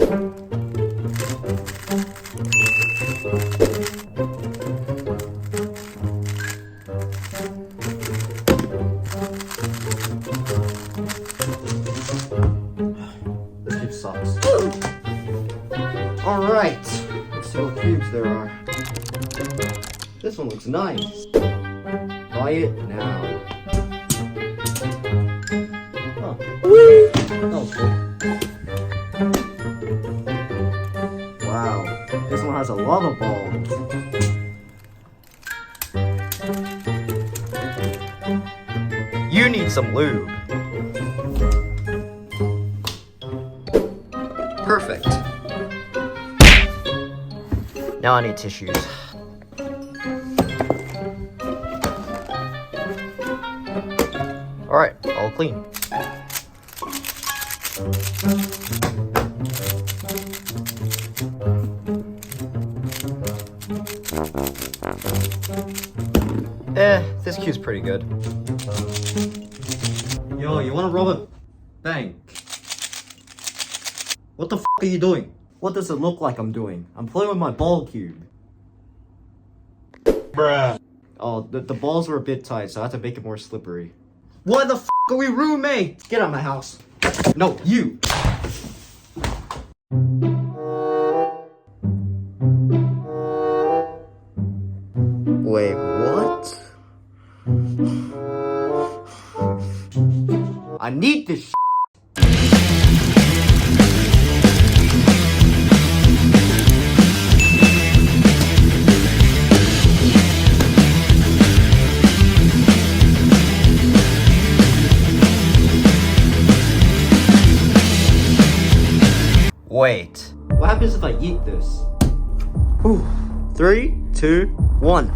Cube sucks. Alright, let's see what cubes there are. This one looks nice. Buy it now. Huh. That was cool. Wow, this one has a lava ball. You need some lube. Perfect. Now I need tissues. Alright, all clean. This cube's pretty good. Yo, you wanna rob a bank? What the f are you doing? What does it look like I'm doing? I'm playing with my ball cube. Bruh. Oh, the balls were a bit tight, so I had to make it more slippery. Why the f are we roommates? Get out of my house. No, you. Wait, what? I need this. Wait. What happens if I eat this? Ooh. 3, 2, 1.